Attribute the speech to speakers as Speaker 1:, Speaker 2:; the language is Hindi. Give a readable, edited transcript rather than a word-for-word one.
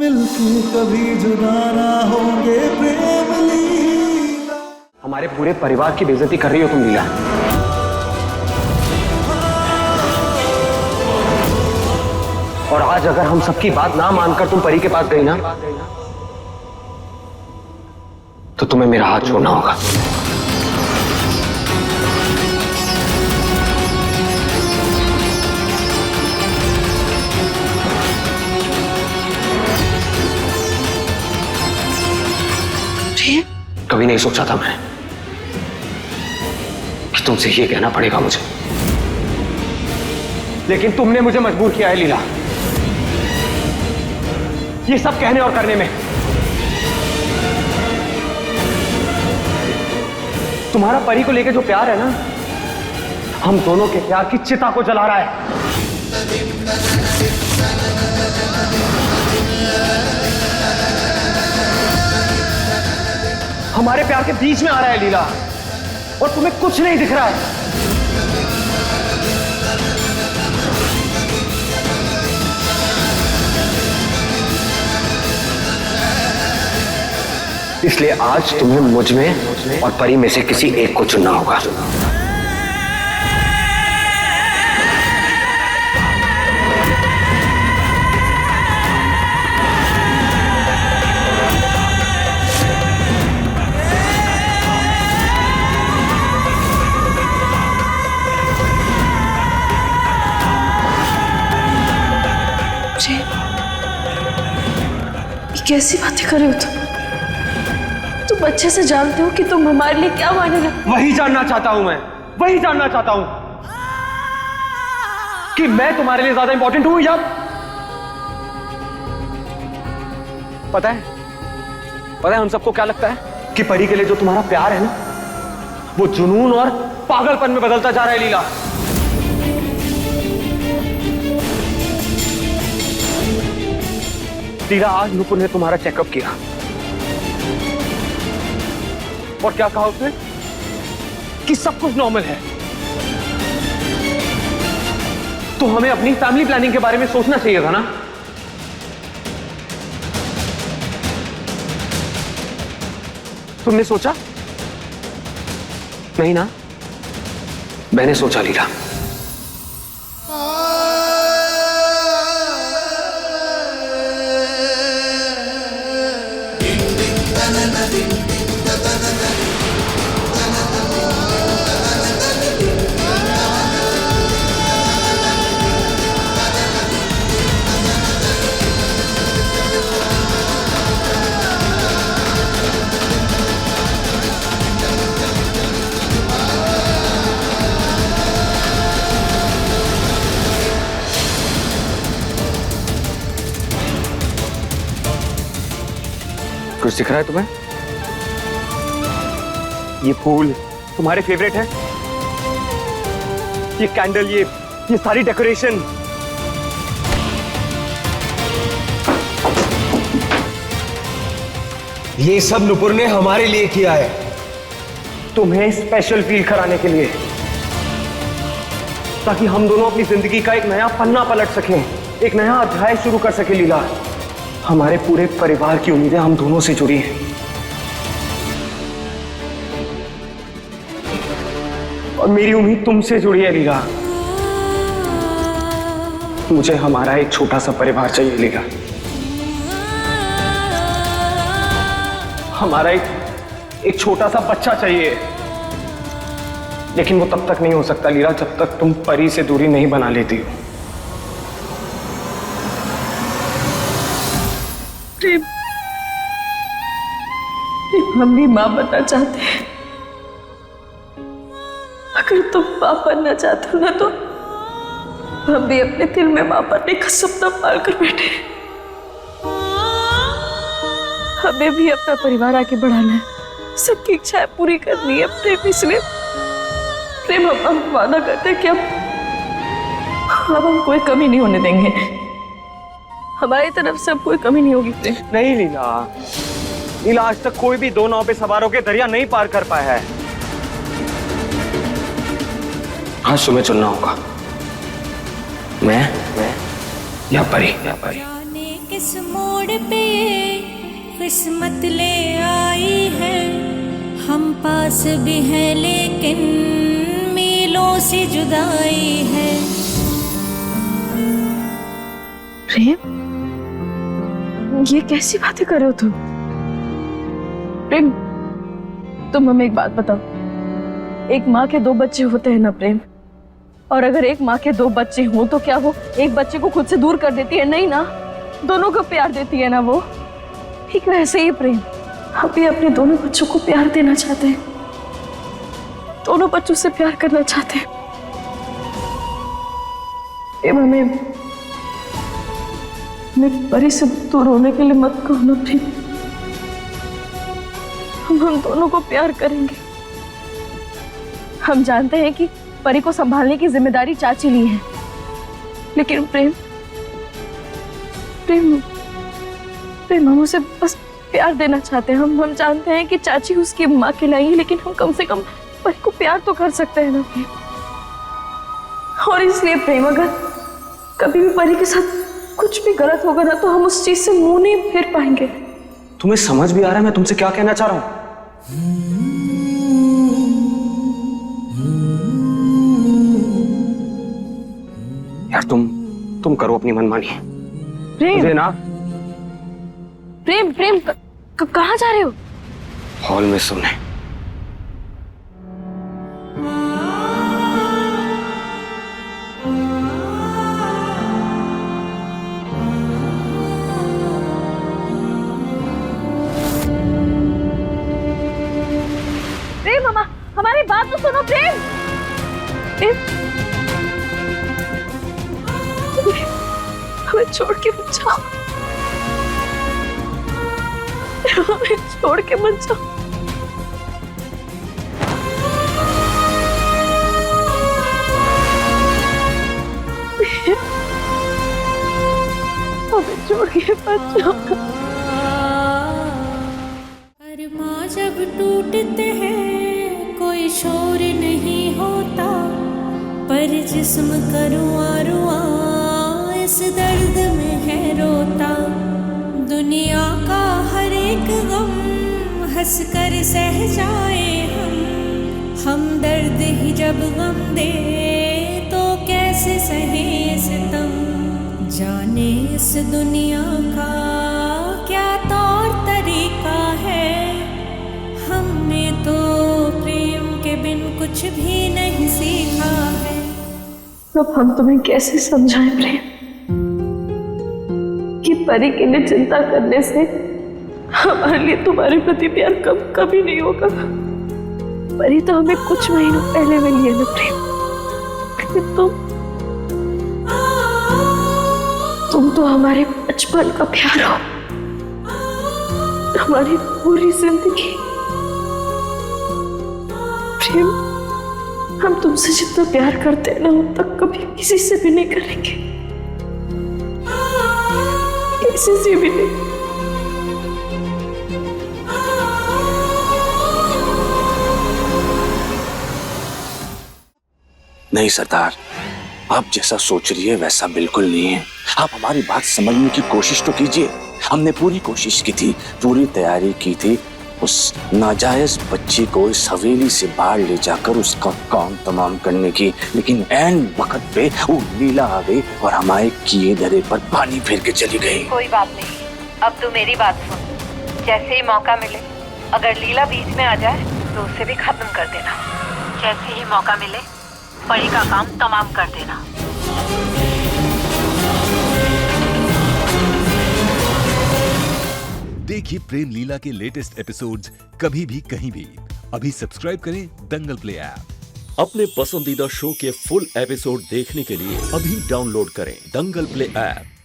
Speaker 1: मिलके कभी जुदा ना होंगे प्रेम लीला।
Speaker 2: हमारे पूरे परिवार की बेइज्जती कर रही हो तुम लीला। और आज अगर हम सबकी बात ना मानकर तुम परी के पास गई ना, तो तुम्हें मेरा हाथ छोड़ना होगा। कभी नहीं सोचा था मैं कि तुमसे ये कहना पड़ेगा मुझे, लेकिन तुमने मुझे मजबूर किया है लीला, ये सब कहने और करने में। तुम्हारा परी को लेकर जो प्यार है ना, हम दोनों के प्यार की चिता को जला रहा है। हमारे प्यार के बीच में आ रहा है लीला, और तुम्हें कुछ नहीं दिख रहा है। इसलिए आज तुम्हें मुझ में और परी में से किसी एक को चुनना होगा।
Speaker 3: कैसी बातें कर रहे हो तुम अच्छे से जानते हो कि तुम हमारे लिए क्या मानेगा।
Speaker 2: वही जानना चाहता हूं मैं, वही जानना चाहता हूं कि मैं तुम्हारे लिए ज्यादा इंपॉर्टेंट हूं या पता है हम सबको क्या लगता है कि परी के लिए जो तुम्हारा प्यार है ना, वो जुनून और पागलपन में बदलता जा रहा है लीला। लीला, आज नुपुर ने तुम्हारा चेकअप किया और क्या कहा उसने कि सब कुछ नॉर्मल है। तो हमें अपनी फैमिली प्लानिंग के बारे में सोचना चाहिए था ना। तुमने सोचा नहीं ना? मैंने सोचा लीला। कुछ दिख रहा है तुम्हें? ये फूल तुम्हारे फेवरेट है? ये कैंडल, ये सारी डेकोरेशन,
Speaker 4: ये सब नुपुर ने हमारे लिए किया है,
Speaker 2: तुम्हें स्पेशल फील कराने के लिए, ताकि हम दोनों अपनी जिंदगी का एक नया पन्ना पलट सकें, एक नया अध्याय शुरू कर सके लीला। हमारे पूरे परिवार की उम्मीदें हम दोनों से जुड़ी हैं, और मेरी उम्मीद तुमसे जुड़ी है लीला। मुझे हमारा एक छोटा सा परिवार चाहिए लीला। हमारा एक छोटा सा बच्चा चाहिए, लेकिन वो तब तक नहीं हो सकता लीला जब तक तुम परी से दूरी नहीं बना लेती हो।
Speaker 3: प्रेम, हम भी मां बनना चाहते हैं। अगर तुम मां बनना चाहते हो ना, तो हम भी अपने दिल में मां बनने का सपना पाल कर बैठे। हमें भी अपना परिवार आगे बढ़ाना है, सबकी इच्छाएं पूरी करनी है प्रेम। इसलिए प्रेम, हम वादा करते हैं कि अब हम कोई कमी नहीं होने देंगे। हमारी तरफ से अब कोई कमी नहीं होगी प्रेम।
Speaker 2: नहीं लीला, लीला, आज तक कोई भी दो नाव पे सवार होकर दरिया नहीं पार कर पाया है। आज तुम्हें चुनना होगा, मैं या परी।
Speaker 5: जाने किस मोड़ मोड़ पे ये किस्मत ले आई है। हम पास भी हैं लेकिन मीलों से जुदाई है।
Speaker 3: प्रेम, ये कैसी बातें कर रहे हो तुम? प्रेम, तुम हमें एक बात बताओ, एक माँ के 2 बच्चे होते हैं ना प्रेम? और अगर एक माँ के 2 बच्चे हों तो क्या वो एक बच्चे को खुद से दूर कर देती है? नहीं ना, दोनों को प्यार देती है ना वो। ठीक वैसे ही प्रेम, हम भी अपने दोनों बच्चों को प्यार देना चाहते हैं, दोनों बच्चों से प्यार करना चाहते हैं। प्रेम, हमें परी से दूर होने के लिए मत कहो ना प्रेम। हम दोनों को प्यार करेंगे। हम जानते हैं कि परी को संभालने की जिम्मेदारी चाची ली है, लेकिन प्रेम प्रेम प्रेम हम उसे बस प्यार देना चाहते हैं। हम जानते हैं कि चाची उसकी माँ खिलाई है, लेकिन हम कम से कम परी को प्यार तो कर सकते हैं ना प्रेम। और इसलिए प्रेम, अगर कभी भी परी के साथ कुछ भी गलत होगा ना तो हम उस चीज से मुंह नहीं फेर पाएंगे।
Speaker 2: तुम्हें समझ भी आ रहा है मैं तुमसे क्या कहना चाह रहा हूं? यार तुम करो अपनी मनमानी।
Speaker 3: प्रेम,
Speaker 2: मुझे ना
Speaker 3: प्रेम प्रेम कहाँ जा रहे हो?
Speaker 2: हॉल में सोने।
Speaker 3: प्रेम, हमारी बात तो सुनो प्रेम। प्रेम, हमें छोड़ के मत जाओ, हमें छोड़ के मत जाओ। हमें छोड़ के मत जाओ।
Speaker 5: अरमा जब टूटते हैं कोई शोर नहीं होता, पर जिस्म का रुआ रुआ इस दर्द में है रोता। दुनिया का हर एक गम हंस कर सह जाए हम दर्द ही जब गम दे तो कैसे सहे सितम। जाने इस दुनिया का क्या तौर तरीका है, हमने तो प्रेम के बिन कुछ भी नहीं सीखा है।
Speaker 3: अब हम तुम्हें कैसे समझाएं प्रेम कि परी के लिए चिंता करने से हमारे लिए तुम्हारे प्रति प्यार कभी नहीं होगा। परी तो हमें कुछ महीनों पहले मिली है ना प्रेम, लेकिन तुम तो हमारे बचपन का प्यार हो, हमारी पूरी जिंदगी। प्रेम, हम तुमसे जितना प्यार करते हैं ना उतना कभी किसी से भी नहीं करेंगे, किसी से भी नहीं।
Speaker 6: नहीं सरदार, आप जैसा सोच रही है वैसा बिल्कुल नहीं है। आप हमारी बात समझने की कोशिश तो कीजिए। हमने पूरी कोशिश की थी, पूरी तैयारी की थी उस नाजायज बच्ची को इस हवेली से बाहर ले जाकर उसका काम तमाम करने की, लेकिन ऐन वक्त पे वो लीला आ गई और हमारे किए धरे पर पानी फेर के चली गई।
Speaker 7: कोई बात नहीं, अब तू मेरी बात सुन। जैसे ही मौका मिले, अगर लीला बीच में आ जाए तो उसे भी खत्म कर देना। जैसे ही मौका मिले परी का काम तमाम कर देना।
Speaker 8: देखिए प्रेम लीला के लेटेस्ट एपिसोड्स कभी भी कहीं भी। अभी सब्सक्राइब करें दंगल प्ले ऐप।
Speaker 9: अपने पसंदीदा शो के फुल एपिसोड देखने के लिए अभी डाउनलोड करें दंगल प्ले ऐप।